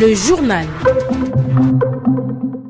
Le journal.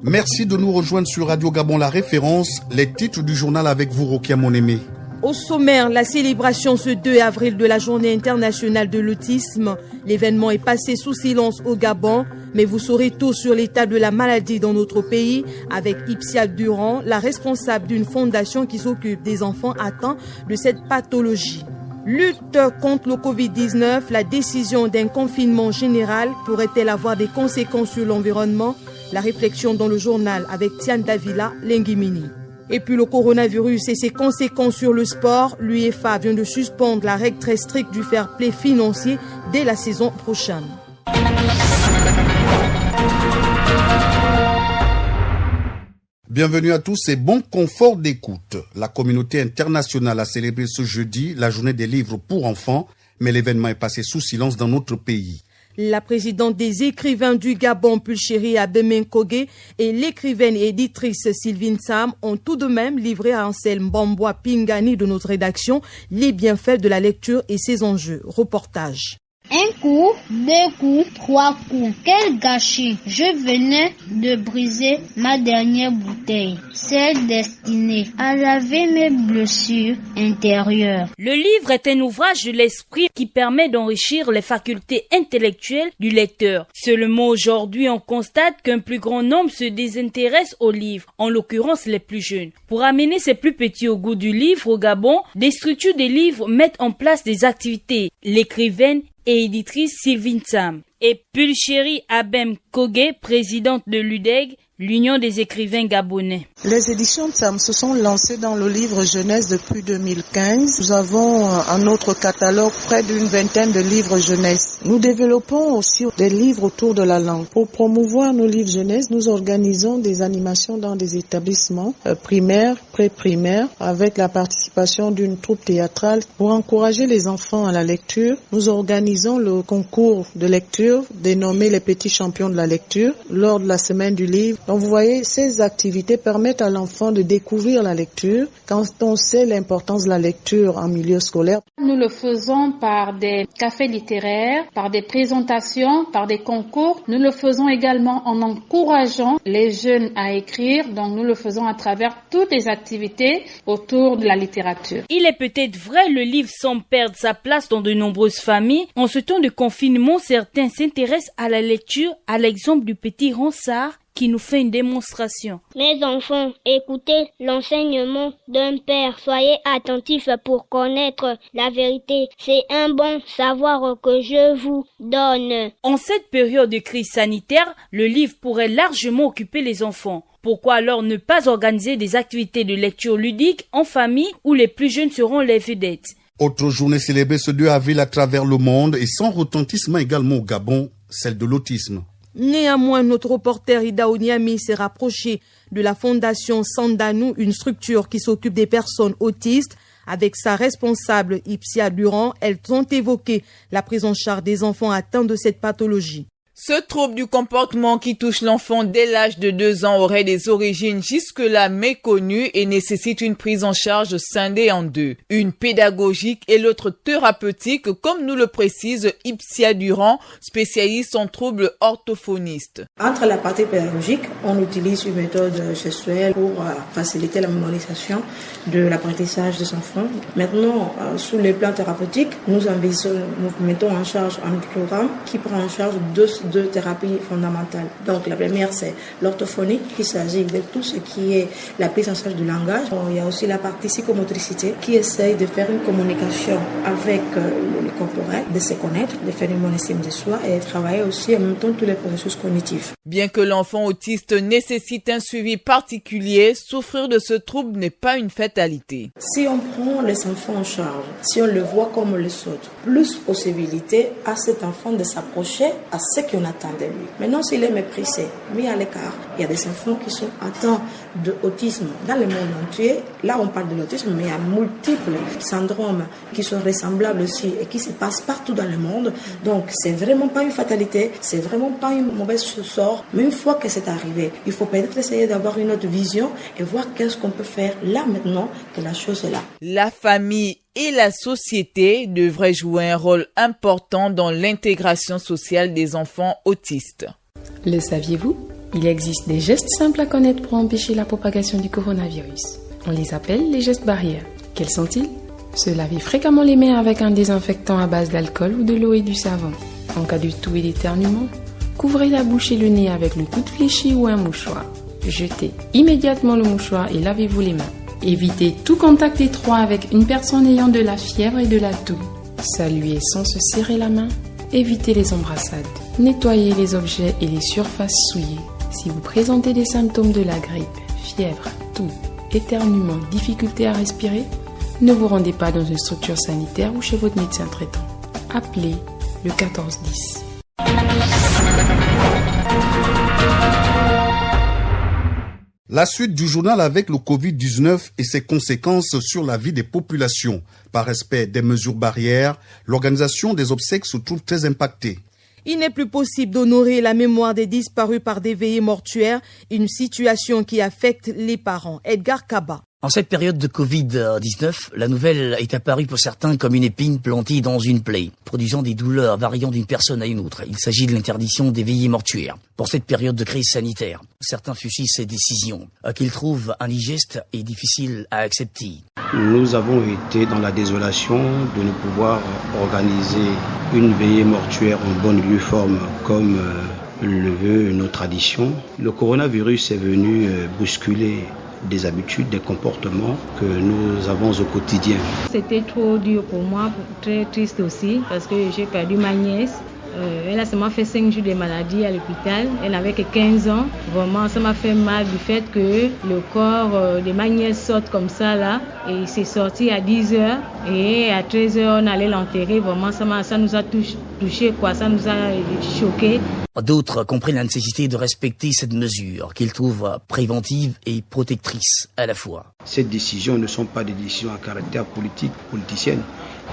Merci de nous rejoindre sur Radio Gabon La Référence. Les titres du journal avec vous, Rokia Monémé. Au sommaire, la célébration ce 2 avril de la Journée internationale de l'autisme. L'événement est passé sous silence au Gabon, mais vous saurez tout sur l'état de la maladie dans notre pays avec Ipsia Durand, la responsable d'une fondation qui s'occupe des enfants atteints de cette pathologie. Lutte contre le Covid-19, la décision d'un confinement général pourrait-elle avoir des conséquences sur l'environnement? La réflexion dans le journal avec Tiane Davila Lengimini. Et puis le coronavirus et ses conséquences sur le sport, l'UEFA vient de suspendre la règle très stricte du fair play financier dès la saison prochaine. Bienvenue à tous et bon confort d'écoute. La communauté internationale a célébré ce jeudi la journée des livres pour enfants, mais l'événement est passé sous silence dans notre pays. La présidente des écrivains du Gabon, Pulchéri Abemeng Kogé, et l'écrivaine et éditrice Sylvine Sam ont tout de même livré à Anselme Bamboa Pingani de notre rédaction les bienfaits de la lecture et ses enjeux. Reportage. Un coup, deux coups, trois coups. Quel gâchis! Je venais de briser ma dernière bouteille, celle destinée à laver mes blessures intérieures. Le livre est un ouvrage de l'esprit qui permet d'enrichir les facultés intellectuelles du lecteur. Seulement aujourd'hui, on constate qu'un plus grand nombre se désintéresse aux livres, en l'occurrence les plus jeunes. Pour amener ces plus petits au goût du livre au Gabon, des structures des livres mettent en place des activités. L'écrivaine et éditrice Sylvine Sam et Pulchéri Abem Kogé, présidente de l'UDEG, l'Union des écrivains gabonais. Les éditions de Sam se sont lancées dans le livre jeunesse depuis 2015. Nous avons à notre catalogue près d'une vingtaine de livres jeunesse. Nous développons aussi des livres autour de la langue. Pour promouvoir nos livres jeunesse, nous organisons des animations dans des établissements primaires, pré-primaires, avec la participation d'une troupe théâtrale. Pour encourager les enfants à la lecture, nous organisons le concours de lecture dénommé les petits champions de la lecture lors de la semaine du livre. Donc vous voyez, ces activités permettent à l'enfant de découvrir la lecture quand on sait l'importance de la lecture en milieu scolaire. Nous le faisons par des cafés littéraires, par des présentations, par des concours. Nous le faisons également en encourageant les jeunes à écrire. Donc nous le faisons à travers toutes les activités autour de la littérature. Il est peut-être vrai, le livre semble perdre sa place dans de nombreuses familles. En ce temps de confinement, certains s'intéressent à la lecture, à l'exemple du petit Ronsard, qui nous fait une démonstration. Mes enfants, écoutez l'enseignement d'un père. Soyez attentifs pour connaître la vérité. C'est un bon savoir que je vous donne. En cette période de crise sanitaire, le livre pourrait largement occuper les enfants. Pourquoi alors ne pas organiser des activités de lecture ludique en famille où les plus jeunes seront les vedettes? Autre journée célébrée ce 2 avril à travers le monde et sans retentissement également au Gabon, celle de l'autisme. Néanmoins, notre reporter Ida Onyami s'est rapproché de la fondation Sandanou, une structure qui s'occupe des personnes autistes. Avec sa responsable Ipsia Durand, elles ont évoqué la prise en charge des enfants atteints de cette pathologie. Ce trouble du comportement qui touche l'enfant dès l'âge de 2 ans aurait des origines jusque-là méconnues et nécessite une prise en charge scindée en deux. Une pédagogique et l'autre thérapeutique, comme nous le précise Ipsia Durand, spécialiste en troubles orthophonistes. Entre la partie pédagogique, on utilise une méthode gestuelle pour faciliter la mémorisation de l'apprentissage des enfants. Maintenant, sous les plans thérapeutiques, nous mettons en charge un programme qui prend en charge deux thérapies fondamentales. Donc la première, c'est l'orthophonie, qui s'agit de tout ce qui est la prise en charge du langage. Il y a aussi la partie psychomotricité qui essaye de faire une communication avec le corporel, de se connaître, de faire une bonne estime de soi et de travailler aussi en même temps tous les processus cognitifs. Bien que l'enfant autiste nécessite un suivi particulier, souffrir de ce trouble n'est pas une fatalité. Si on prend les enfants en charge, si on le voit comme les autres, plus possibilité à cet enfant de s'approcher à ce qu'on attend de lui. Maintenant, s'il est méprisé, mis à l'écart, il y a des enfants qui sont atteints d'autisme dans le monde entier. Là, on parle de l'autisme, mais il y a multiples syndromes qui sont ressemblables aussi et qui se passent partout dans le monde. Donc, c'est vraiment pas une fatalité, c'est vraiment pas une mauvaise sort. Mais une fois que c'est arrivé, il faut peut-être essayer d'avoir une autre vision et voir qu'est-ce qu'on peut faire là maintenant que la chose est là. La famille et la société devraient jouer un rôle important dans l'intégration sociale des enfants autistes. Le saviez-vous? Il existe des gestes simples à connaître pour empêcher la propagation du coronavirus. On les appelle les gestes barrières. Quels sont-ils? Se laver fréquemment les mains avec un désinfectant à base d'alcool ou de l'eau et du savon. En cas de toux et d'éternuement, couvrez la bouche et le nez avec le coude fléchi ou un mouchoir. Jetez immédiatement le mouchoir et lavez-vous les mains. Évitez tout contact étroit avec une personne ayant de la fièvre et de la toux. Saluez sans se serrer la main. Évitez les embrassades. Nettoyez les objets et les surfaces souillées. Si vous présentez des symptômes de la grippe, fièvre, toux, éternuement, difficulté à respirer, ne vous rendez pas dans une structure sanitaire ou chez votre médecin traitant. Appelez le 1410. La suite du journal avec le Covid-19 et ses conséquences sur la vie des populations. Par respect des mesures barrières, l'organisation des obsèques se trouve très impactée. Il n'est plus possible d'honorer la mémoire des disparus par des veillées mortuaires, une situation qui affecte les parents. Edgar Kaba. En cette période de Covid-19, la nouvelle est apparue pour certains comme une épine plantée dans une plaie, produisant des douleurs variant d'une personne à une autre. Il s'agit de l'interdiction des veillées mortuaires. Pour cette période de crise sanitaire, certains fusillent ces décisions, qu'ils trouvent indigeste et difficile à accepter. Nous avons été dans la désolation de ne pouvoir organiser une veillée mortuaire en bonne et due forme comme le veut nos traditions. Le coronavirus est venu bousculer des habitudes, des comportements que nous avons au quotidien. C'était trop dur pour moi, très triste aussi, parce que j'ai perdu ma nièce. Elle a seulement fait 5 jours de maladie à l'hôpital. Elle n'avait que 15 ans. Vraiment, ça m'a fait mal du fait que le corps de ma nièce sorte comme ça là. Et c'est sorti à 10h. Et à 13h, on allait l'enterrer. Vraiment, ça nous a touché, quoi. Ça nous a choqués. D'autres comprennent la nécessité de respecter cette mesure, qu'ils trouvent préventive et protectrice à la fois. Ces décisions ne sont pas des décisions à caractère politique, politicienne.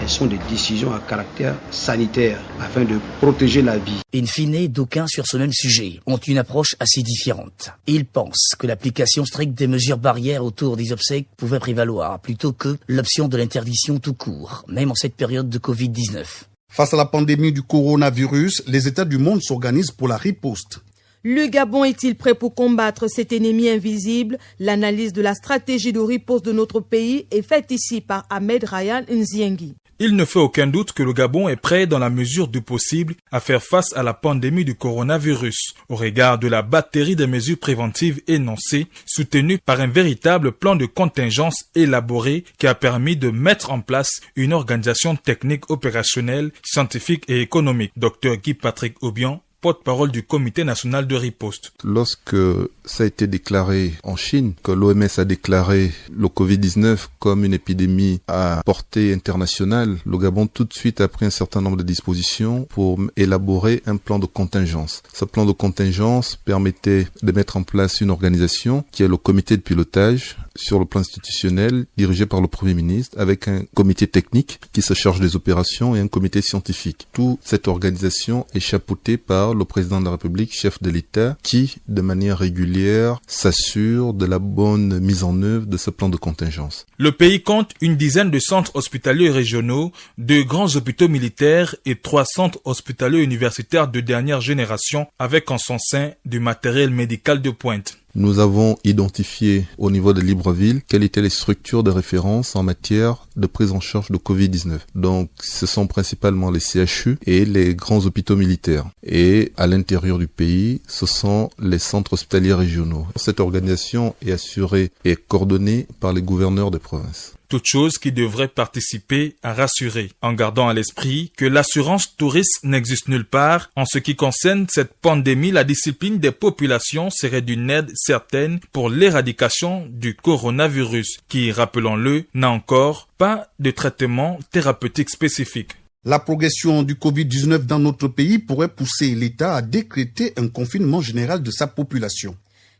Elles sont des décisions à caractère sanitaire, afin de protéger la vie. In fine, d'aucuns sur ce même sujet ont une approche assez différente. Ils pensent que l'application stricte des mesures barrières autour des obsèques pouvait prévaloir, plutôt que l'option de l'interdiction tout court, même en cette période de Covid-19. Face à la pandémie du coronavirus, les États du monde s'organisent pour la riposte. Le Gabon est-il prêt pour combattre cet ennemi invisible? L'analyse de la stratégie de riposte de notre pays est faite ici par Ahmed Ryan Nziengi. Il ne fait aucun doute que le Gabon est prêt dans la mesure du possible à faire face à la pandémie du coronavirus, au regard de la batterie de mesures préventives énoncées, soutenues par un véritable plan de contingence élaboré qui a permis de mettre en place une organisation technique opérationnelle, scientifique et économique. Dr Guy Patrick Obian, porte-parole du Comité national de riposte. Lorsque ça a été déclaré en Chine, que l'OMS a déclaré le Covid-19 comme une épidémie à portée internationale, le Gabon tout de suite a pris un certain nombre de dispositions pour élaborer un plan de contingence. Ce plan de contingence permettait de mettre en place une organisation qui est le comité de pilotage sur le plan institutionnel, dirigé par le Premier ministre, avec un comité technique qui se charge des opérations et un comité scientifique. Toute cette organisation est chapeautée par le président de la République, chef de l'État, qui, de manière régulière, s'assure de la bonne mise en œuvre de ce plan de contingence. Le pays compte une dizaine de centres hospitaliers régionaux, 2 grands hôpitaux militaires et 3 centres hospitaliers universitaires de dernière génération, avec en son sein du matériel médical de pointe. Nous avons identifié au niveau de Libreville quelles étaient les structures de référence en matière de prise en charge de Covid-19. Donc, ce sont principalement les CHU et les grands hôpitaux militaires. Et à l'intérieur du pays, ce sont les centres hospitaliers régionaux. Cette organisation est assurée et coordonnée par les gouverneurs des provinces. Toute chose qui devrait participer à rassurer, en gardant à l'esprit que l'assurance touriste n'existe nulle part. En ce qui concerne cette pandémie, la discipline des populations serait d'une aide certaine pour l'éradication du coronavirus, qui, rappelons-le, n'a encore pas de traitement thérapeutique spécifique. La progression du Covid-19 dans notre pays pourrait pousser l'État à décréter un confinement général de sa population.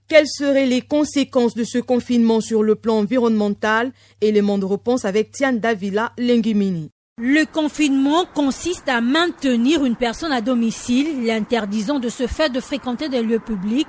Quelles seraient les conséquences de ce confinement sur le plan environnemental? Élément de réponse avec Tiane Davila Lengimini. Le confinement consiste à maintenir une personne à domicile, l'interdisant de ce fait de fréquenter des lieux publics,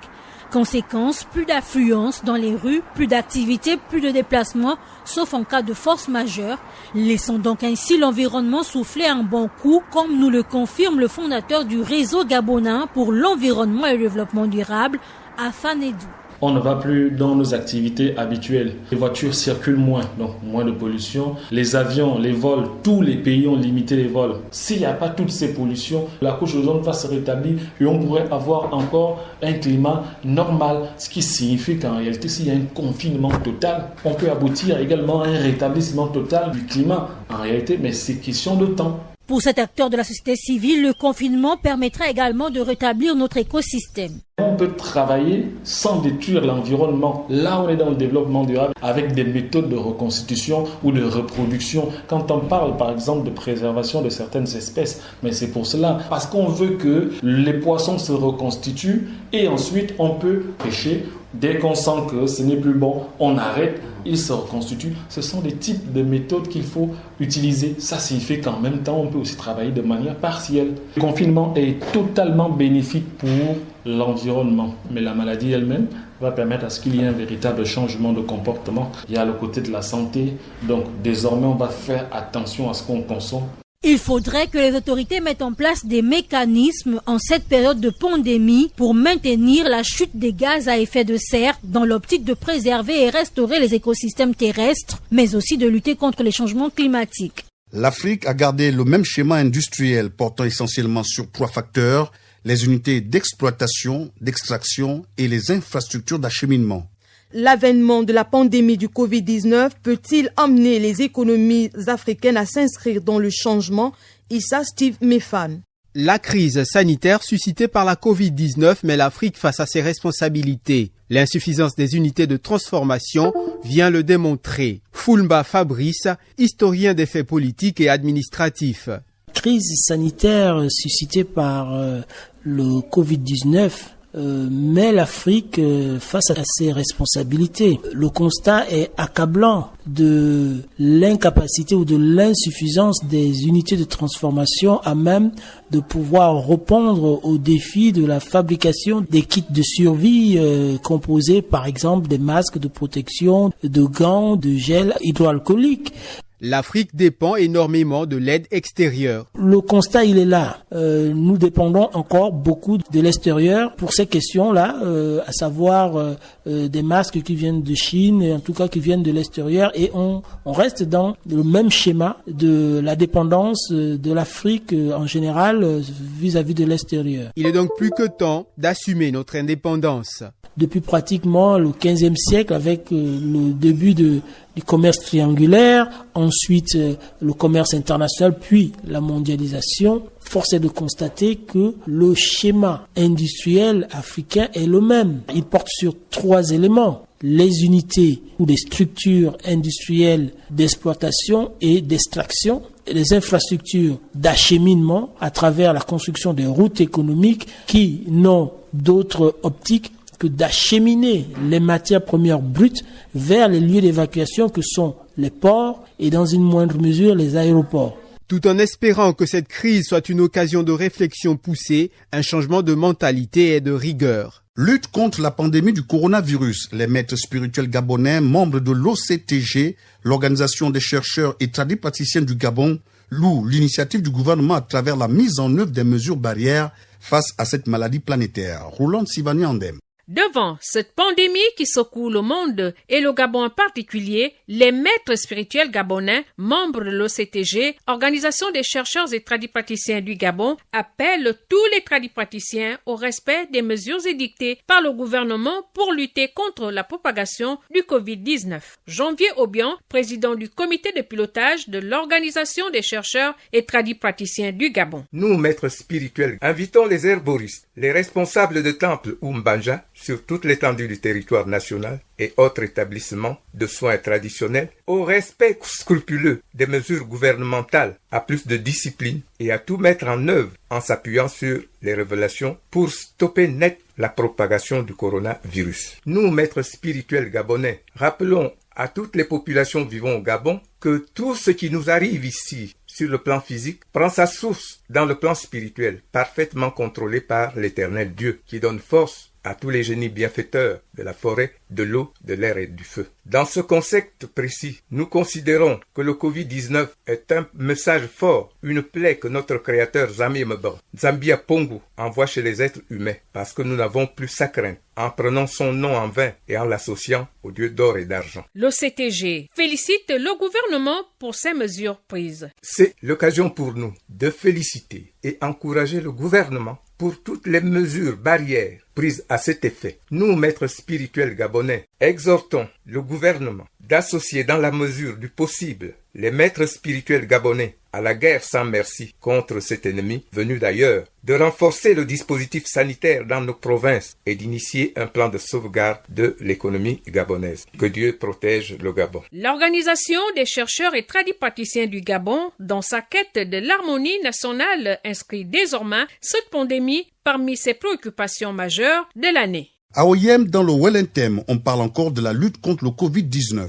Conséquence, plus d'affluence dans les rues, plus d'activités, plus de déplacements, sauf en cas de force majeure, laissant donc ainsi l'environnement souffler un bon coup, comme nous le confirme le fondateur du réseau gabonais pour l'environnement et le développement durable, Afanedou. On ne va plus dans nos activités habituelles. Les voitures circulent moins, donc moins de pollution. Les avions, les vols, tous les pays ont limité les vols. S'il n'y a pas toutes ces pollutions, la couche d'ozone va se rétablir et on pourrait avoir encore un climat normal. Ce qui signifie qu'en réalité, s'il y a un confinement total, on peut aboutir également à un rétablissement total du climat. En réalité, mais c'est question de temps. Pour cet acteur de la société civile, le confinement permettra également de rétablir notre écosystème. On peut travailler sans détruire l'environnement. Là, on est dans le développement durable avec des méthodes de reconstitution ou de reproduction. Quand on parle, par exemple, de préservation de certaines espèces, mais c'est pour cela, parce qu'on veut que les poissons se reconstituent et ensuite on peut pêcher. Dès qu'on sent que ce n'est plus bon, on arrête, ils se reconstituent. Ce sont des types de méthodes qu'il faut utiliser. Ça signifie qu'en même temps, on peut aussi travailler de manière partielle. Le confinement est totalement bénéfique pour l'environnement, mais la maladie elle-même va permettre à ce qu'il y ait un véritable changement de comportement. Il y a le côté de la santé, donc désormais on va faire attention à ce qu'on consomme. Il faudrait que les autorités mettent en place des mécanismes en cette période de pandémie pour maintenir la chute des gaz à effet de serre dans l'optique de préserver et restaurer les écosystèmes terrestres, mais aussi de lutter contre les changements climatiques. L'Afrique a gardé le même schéma industriel portant essentiellement sur 3 facteurs, les unités d'exploitation, d'extraction et les infrastructures d'acheminement. L'avènement de la pandémie du Covid-19 peut-il amener les économies africaines à s'inscrire dans le changement? Issa Steve Mefan. La crise sanitaire suscitée par la Covid-19 met l'Afrique face à ses responsabilités. L'insuffisance des unités de transformation vient le démontrer. Fulmba Fabrice, historien des faits politiques et administratifs. Crise sanitaire suscitée par le Covid-19 met l'Afrique face à ses responsabilités. Le constat est accablant de l'incapacité ou de l'insuffisance des unités de transformation à même de pouvoir répondre aux défis de la fabrication des kits de survie composés par exemple des masques de protection, de gants, de gel hydroalcoolique. L'Afrique dépend énormément de l'aide extérieure. Le constat, il est là. Nous dépendons encore beaucoup de l'extérieur pour ces questions-là, à savoir des masques qui viennent de Chine, et en tout cas qui viennent de l'extérieur, et on reste dans le même schéma de la dépendance de l'Afrique en général vis-à-vis de l'extérieur. Il est donc plus que temps d'assumer notre indépendance. Depuis pratiquement le 15e siècle, avec le début du commerce triangulaire, ensuite le commerce international, puis la mondialisation, force est de constater que le schéma industriel africain est le même. Il porte sur 3 éléments: les unités ou les structures industrielles d'exploitation et d'extraction, les infrastructures d'acheminement à travers la construction des routes économiques qui n'ont d'autre optique que d'acheminer les matières premières brutes vers les lieux d'évacuation que sont les ports et dans une moindre mesure les aéroports. Tout en espérant que cette crise soit une occasion de réflexion poussée, un changement de mentalité et de rigueur. Lutte contre la pandémie du coronavirus. Les maîtres spirituels gabonais, membres de l'OCTG, l'Organisation des chercheurs et tradipraticiens du Gabon, louent l'initiative du gouvernement à travers la mise en œuvre des mesures barrières face à cette maladie planétaire. Roland Sivani-Andem. Devant cette pandémie qui secoue le monde et le Gabon en particulier, les maîtres spirituels gabonais, membres de l'OCTG, Organisation des chercheurs et tradipraticiens du Gabon, appellent tous les tradipraticiens au respect des mesures édictées par le gouvernement pour lutter contre la propagation du Covid-19. Janvier Obian, président du comité de pilotage de l'Organisation des chercheurs et tradipraticiens du Gabon. Nous, maîtres spirituels, invitons les herboristes, les responsables de temples ou mbanja sur toute l'étendue du territoire national et autres établissements de soins traditionnels au respect scrupuleux des mesures gouvernementales, à plus de discipline et à tout mettre en œuvre en s'appuyant sur les révélations pour stopper net la propagation du coronavirus. Nous, maîtres spirituels gabonais, rappelons à toutes les populations vivant au Gabon que tout ce qui nous arrive ici sur le plan physique prend sa source dans le plan spirituel, parfaitement contrôlé par l'Éternel Dieu, qui donne force à tous les génies bienfaiteurs de la forêt, de l'eau, de l'air et du feu. Dans ce concept précis, nous considérons que le Covid-19 est un message fort, une plaie que notre créateur Zami Mbon, Zambia Pongo, envoie chez les êtres humains, parce que nous n'avons plus sa crainte, en prenant son nom en vain et en l'associant au dieu d'or et d'argent. L'OCTG félicite le gouvernement pour ces mesures prises. C'est l'occasion pour nous de féliciter et encourager le gouvernement pour toutes les mesures barrières prises à cet effet. Nous, maîtres spirituels gabonais, exhortons le gouvernement d'associer dans la mesure du possible les maîtres spirituels gabonais à la guerre sans merci contre cet ennemi venu d'ailleurs, de renforcer le dispositif sanitaire dans nos provinces et d'initier un plan de sauvegarde de l'économie gabonaise. Que Dieu protège le Gabon. L'Organisation des chercheurs et tradipraticiens du Gabon, dans sa quête de l'harmonie nationale, inscrit désormais cette pandémie parmi ses préoccupations majeures de l'année. À Oyem, dans le Wellington, on parle encore de la lutte contre le Covid-19.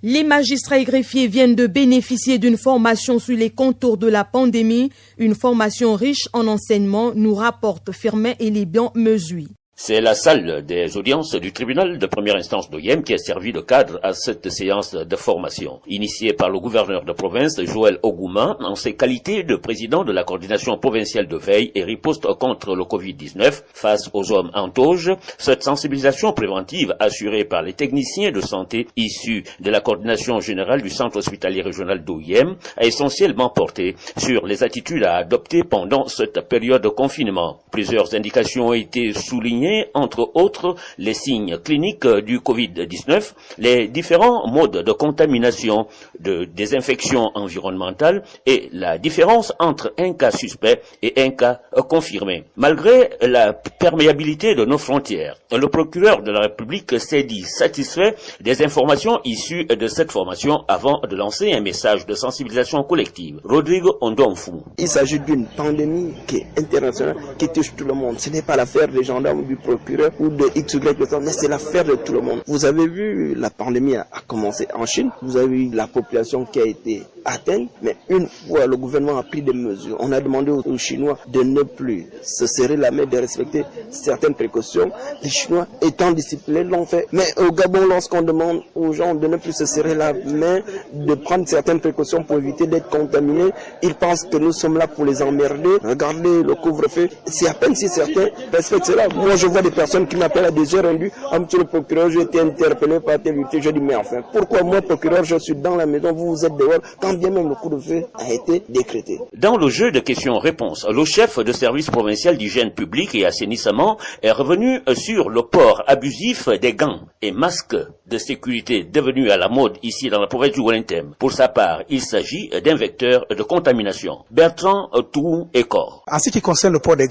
Les magistrats et greffiers viennent de bénéficier d'une formation sur les contours de la pandémie, une formation riche en enseignements, nous rapporte Firmin Elibian Mesui. C'est la salle des audiences du tribunal de première instance d'Oyem qui a servi de cadre à cette séance de formation. Initiée par le gouverneur de province, Joël Ogouma, en ses qualités de président de la coordination provinciale de veille et riposte contre le Covid-19 face aux hommes en tauge, cette sensibilisation préventive assurée par les techniciens de santé issus de la coordination générale du centre hospitalier régional d'Oyem a essentiellement porté sur les attitudes à adopter pendant cette période de confinement. Plusieurs indications ont été soulignées, entre autres les signes cliniques du Covid-19, les différents modes de contamination, de désinfection environnementale et la différence entre un cas suspect et un cas confirmé. Malgré la perméabilité de nos frontières, le procureur de la République s'est dit satisfait des informations issues de cette formation avant de lancer un message de sensibilisation collective. Rodrigo Ondomfou. Il s'agit d'une pandémie qui est internationale, qui touche tout le monde. Ce n'est pas l'affaire des gendarmes, du procureur ou de XY personnes, mais c'est l'affaire de tout le monde. Vous avez vu, la pandémie a commencé en Chine, vous avez vu la population qui a été atteinte, mais une fois le gouvernement a pris des mesures, on a demandé aux Chinois de ne plus se serrer la main, de respecter certaines précautions. Les Chinois, étant disciplinés, l'ont fait. Mais au Gabon, lorsqu'on demande aux gens de ne plus se serrer la main, de prendre certaines précautions pour éviter d'être contaminés, ils pensent que nous sommes là pour les emmerder. Regardez le couvre-feu, c'est à peine si certains respectent cela. Moi, je vois des personnes qui m'appellent à des heures rendues. Monsieur le procureur, j'ai été interpellé par telle unité. Je dis, mais enfin, pourquoi moi, procureur, je suis dans la maison, vous êtes dehors, quand bien même le couvre-feu a été décrété. Dans le jeu de questions-réponses, le chef de service provincial d'hygiène publique et assainissement est revenu sur le port abusif des gants et masques de sécurité devenus à la mode ici dans la province du Wellington. Pour sa part, il s'agit d'un vecteur de contamination. Bertrand Tou-Ekor. En ce qui concerne le port des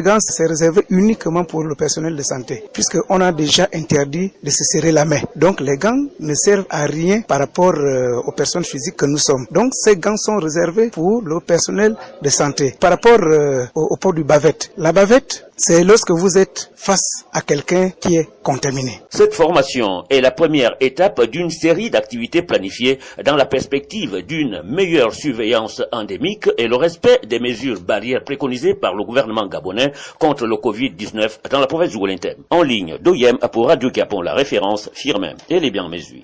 gants, c'est réservé uniquement pour le personnel de santé, puisqu'on a déjà interdit de se serrer la main. Donc les gants ne servent à rien par rapport aux personnes physiques que nous sommes. Donc ces gants sont réservés pour le personnel de santé. Par rapport au port du bavette, la bavette, c'est lorsque vous êtes face à quelqu'un qui est contaminé. Cette formation est la première étape d'une série d'activités planifiées dans la perspective d'une meilleure surveillance endémique et le respect des mesures barrières préconisées par le gouvernement gabonais contre le Covid-19 dans la province du Wellington. En ligne d'Oyem pour Radio Gabon, la référence Firmin Elibian Mesui.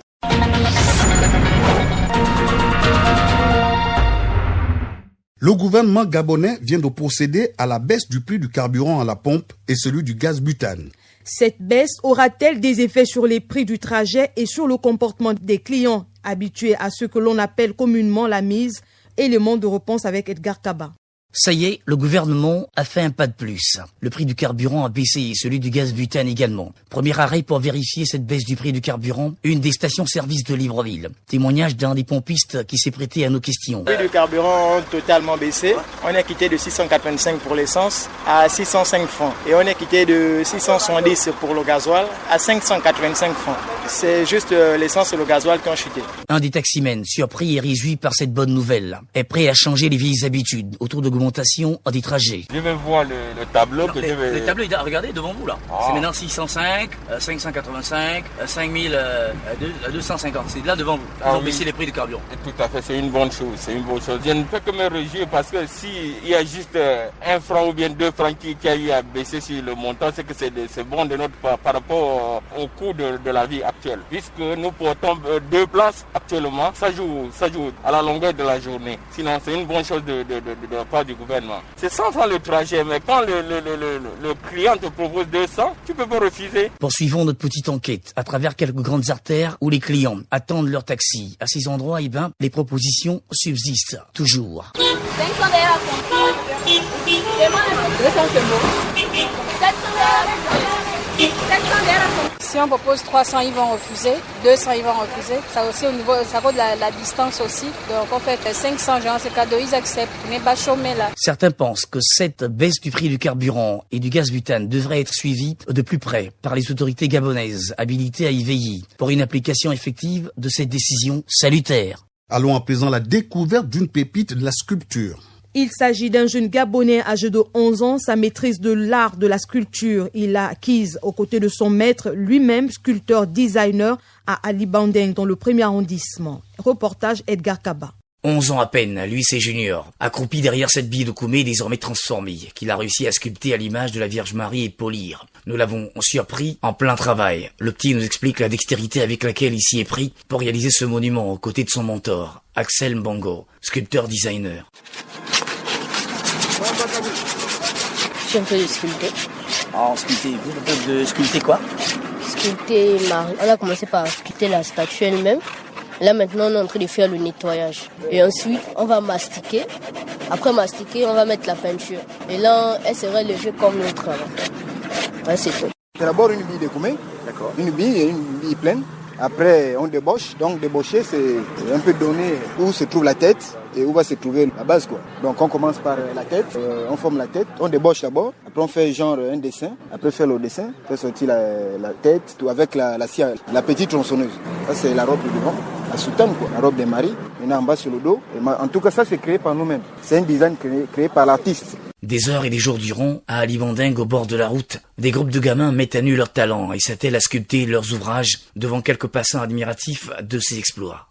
Le gouvernement gabonais vient de procéder à la baisse du prix du carburant à la pompe et celui du gaz butane. Cette baisse aura-t-elle des effets sur les prix du trajet et sur le comportement des clients habitués à ce que l'on appelle communément la mise? Élément de réponse avec Edgar Kaba. Ça y est, le gouvernement a fait un pas de plus. Le prix du carburant a baissé, celui du gaz butane également. Premier arrêt pour vérifier cette baisse du prix du carburant, une des stations-service de Libreville. Témoignage d'un des pompistes qui s'est prêté à nos questions. Le prix du carburant a totalement baissé. On est quitté de 685 pour l'essence à 605 francs. Et on est quitté de 670 pour le gasoil à 585 francs. C'est juste l'essence et le gasoil qui ont chuté. Un des taximens, surpris et réjoui par cette bonne nouvelle, est prêt à changer les vieilles habitudes autour de l'augmentation des trajets. Je vais voir le tableau. Non, le tableau, regardez devant vous là. C'est maintenant 605, 585, 5250. C'est là devant vous. Ils ont baissé les prix du carburant. Tout à fait, c'est une bonne chose. Je ne peux que me réjouir parce que s'il y a juste 1 franc ou bien 2 francs qui a eu à baisser sur le montant, c'est que c'est bon de notre part par rapport au coût de la vie actuelle. Puisque nous portons 2 places actuellement, ça joue à la longueur de la journée. Sinon, c'est une bonne chose de la part du gouvernement. C'est 100 francs le trajet, mais quand le client te propose 200, tu peux pas refuser. Poursuivons notre petite enquête à travers quelques grandes artères où les clients attendent leur taxi. À ces endroits, les propositions subsistent toujours. Si on propose 300, ils vont refuser. 200, ils vont refuser. Ça aussi au niveau, ça vaut de la distance aussi. Donc on fait 500 gens, c'est cadeau, ils acceptent. Mais pas chômer là. Certains pensent que cette baisse du prix du carburant et du gaz butane devrait être suivie de plus près par les autorités gabonaises habilitées à y veiller pour une application effective de cette décision salutaire. Allons à présent à la découverte d'une pépite de la sculpture. Il s'agit d'un jeune Gabonais âgé de 11 ans. Sa maîtrise de l'art de la sculpture, il l'a acquise aux côtés de son maître, lui-même sculpteur-designer à Ali Bandeng dans le 1er arrondissement. Reportage Edgar Kaba. 11 ans à peine, lui c'est Junior, accroupi derrière cette bille de Koumé désormais transformée, qu'il a réussi à sculpter à l'image de la Vierge Marie et polir. Nous l'avons surpris en plein travail. Le petit nous explique la dextérité avec laquelle il s'y est pris pour réaliser ce monument aux côtés de son mentor, Axel Mbango, sculpteur-designer. Je suis un peu de sculpter. De sculpter quoi? Sculpter Marie. On a commencé par sculpter la statue elle-même. Là maintenant on est en train de faire le nettoyage. Et ensuite on va mastiquer. Après mastiquer on va mettre la peinture. Et là elle sera levée comme l'autre. Ouais, c'est tout. C'est d'abord une bille de Koumé. D'accord. Une bille pleine. Après on débauche. Donc débaucher c'est un peu donner où se trouve la tête et où va se trouver la base quoi. Donc on commence par la tête, on forme la tête, on débauche d'abord, après on fait genre un dessin, après faire le dessin, fait sortir la tête tout avec la scie, la petite tronçonneuse. Ça c'est la robe de devant, la soutane quoi, la robe des maris, maintenant en bas sur le dos. Et en tout cas ça c'est créé par nous-mêmes. C'est un design créé par l'artiste. Des heures et des jours durant, à Ali Bandeng, au bord de la route, des groupes de gamins mettent à nu leur talent et s'attellent à sculpter leurs ouvrages devant quelques passants admiratifs de ces exploits.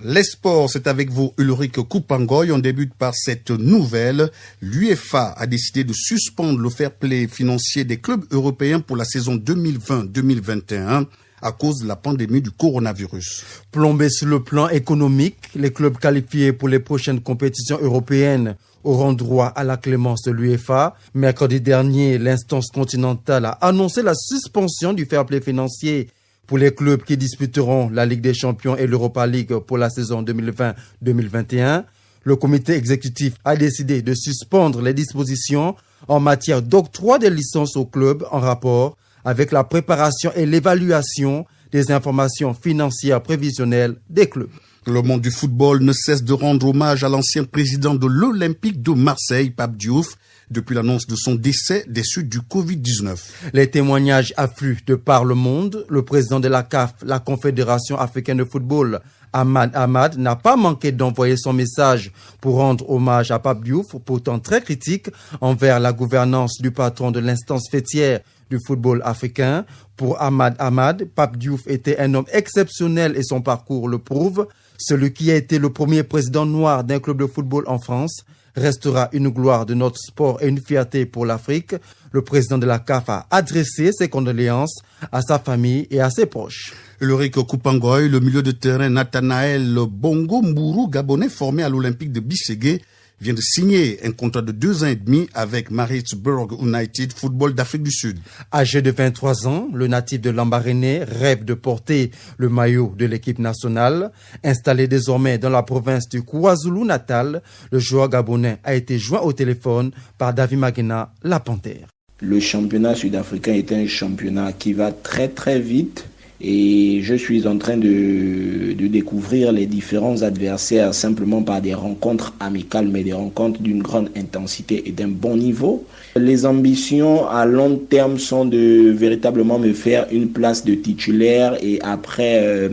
Les sports, c'est avec vous Ulrich Koupangoy. On débute par cette nouvelle. L'UEFA a décidé de suspendre le fair play financier des clubs européens pour la saison 2020-2021 à cause de la pandémie du coronavirus. Plombés sur le plan économique, les clubs qualifiés pour les prochaines compétitions européennes auront droit à la clémence de l'UEFA. Mercredi dernier, l'instance continentale a annoncé la suspension du fair play financier pour les clubs qui disputeront la Ligue des Champions et l'Europa League pour la saison 2020-2021. Le comité exécutif a décidé de suspendre les dispositions en matière d'octroi des licences aux clubs en rapport avec la préparation et l'évaluation des informations financières prévisionnelles des clubs. Le monde du football ne cesse de rendre hommage à l'ancien président de l'Olympique de Marseille, Pape Diouf, depuis l'annonce de son décès des suites du Covid-19. Les témoignages affluent de par le monde. Le président de la CAF, la Confédération africaine de football, Ahmad Ahmad, n'a pas manqué d'envoyer son message pour rendre hommage à Pape Diouf, pourtant très critique envers la gouvernance du patron de l'instance fêtière du football africain. Pour Ahmad Ahmad, Pape Diouf était un homme exceptionnel et son parcours le prouve. Celui qui a été le premier président noir d'un club de football en France restera une gloire de notre sport et une fierté pour l'Afrique. Le président de la CAF a adressé ses condoléances à sa famille et à ses proches. Ulrich Koupangoy, le milieu de terrain Nathanaël Bongo Mburu, gabonais formé à l'Olympique de Bisségué, vient de signer un contrat de 2 ans et demi avec Maritzburg United Football d'Afrique du Sud. Âgé de 23 ans, le natif de Lambaréné rêve de porter le maillot de l'équipe nationale. Installé désormais dans la province du KwaZulu-Natal, le joueur gabonais a été joint au téléphone par David Magena, la Panthère. Le championnat sud-africain est un championnat qui va très très vite Et je suis en train de découvrir les différents adversaires simplement par des rencontres amicales, mais des rencontres d'une grande intensité et d'un bon niveau. Les ambitions à long terme sont de véritablement me faire une place de titulaire et après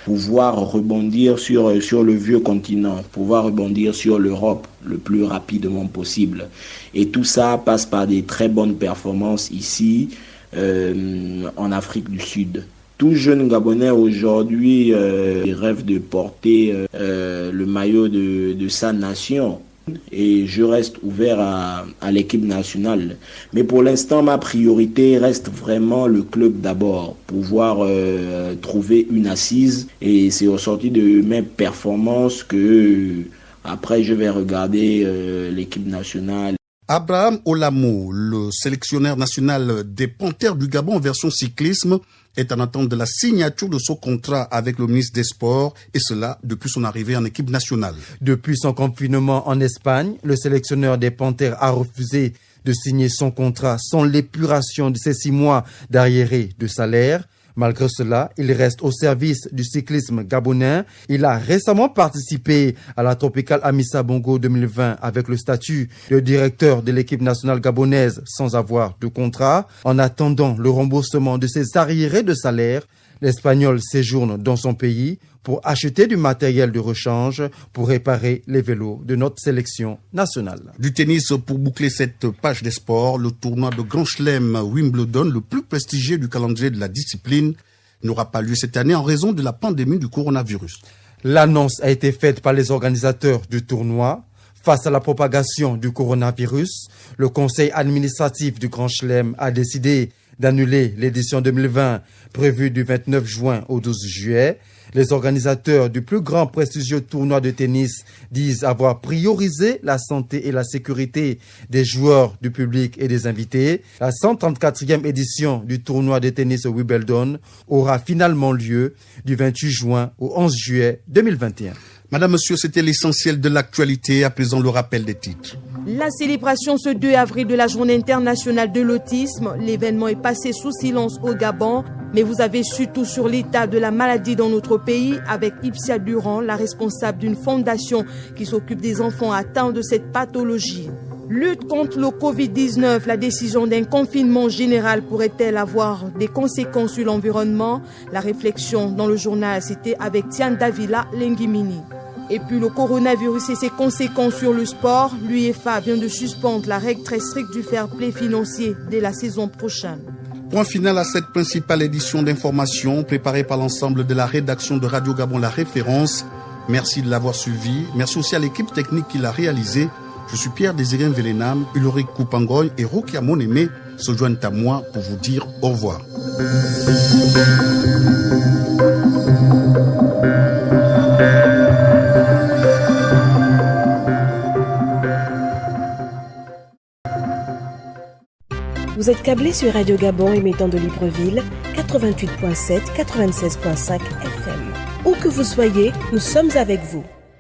pouvoir rebondir sur le vieux continent, pouvoir rebondir sur l'Europe le plus rapidement possible. Et tout ça passe par des très bonnes performances ici en Afrique du Sud. Tout jeune Gabonais aujourd'hui rêve de porter le maillot de sa nation. Et je reste ouvert à l'équipe nationale. Mais pour l'instant, ma priorité reste vraiment le club d'abord. Pouvoir trouver une assise. Et c'est au sorti de mes performances que après je vais regarder l'équipe nationale. Abraham Olamo, le sélectionneur national des Panthères du Gabon en version cyclisme, est en attente de la signature de son contrat avec le ministre des Sports, et cela depuis son arrivée en équipe nationale. Depuis son confinement en Espagne, le sélectionneur des Panthères a refusé de signer son contrat sans l'épuration de ses 6 mois d'arriérés de salaire. Malgré cela, il reste au service du cyclisme gabonais. Il a récemment participé à la Tropicale Amissa Bongo 2020 avec le statut de directeur de l'équipe nationale gabonaise sans avoir de contrat. En attendant le remboursement de ses arriérés de salaire, l'Espagnol séjourne dans son pays pour acheter du matériel de rechange pour réparer les vélos de notre sélection nationale. Du tennis pour boucler cette page des sports, le tournoi de Grand Chelem Wimbledon, le plus prestigieux du calendrier de la discipline, n'aura pas lieu cette année en raison de la pandémie du coronavirus. L'annonce a été faite par les organisateurs du tournoi. Face à la propagation du coronavirus, le conseil administratif du Grand Chelem a décidé d'annuler l'édition 2020 prévue du 29 juin au 12 juillet. Les organisateurs du plus grand prestigieux tournoi de tennis disent avoir priorisé la santé et la sécurité des joueurs, du public et des invités. La 134e édition du tournoi de tennis Wimbledon aura finalement lieu du 28 juin au 11 juillet 2021. Madame, Monsieur, c'était l'essentiel de l'actualité. À présent, le rappel des titres. La célébration ce 2 avril de la Journée internationale de l'autisme. L'événement est passé sous silence au Gabon, mais vous avez su tout sur l'état de la maladie dans notre pays avec Ipsia Durand, la responsable d'une fondation qui s'occupe des enfants atteints de cette pathologie. Lutte contre le Covid-19, la décision d'un confinement général pourrait-elle avoir des conséquences sur l'environnement? La réflexion dans le journal, c'était avec Tian Davila Lengimini. Et puis le coronavirus et ses conséquences sur le sport, l'UEFA vient de suspendre la règle très stricte du fair play financier dès la saison prochaine. Point final à cette principale édition d'information préparée par l'ensemble de la rédaction de Radio Gabon La Référence. Merci de l'avoir suivi. Merci aussi à l'équipe technique qui l'a réalisé. Je suis Pierre-Désiré Vélénam, Ulrich Koupangoy et Rokia Monémé se joignent à moi pour vous dire au revoir. Vous êtes câblé sur Radio Gabon émettant de Libreville, 88.7, 96.5 FM. Où que vous soyez, nous sommes avec vous.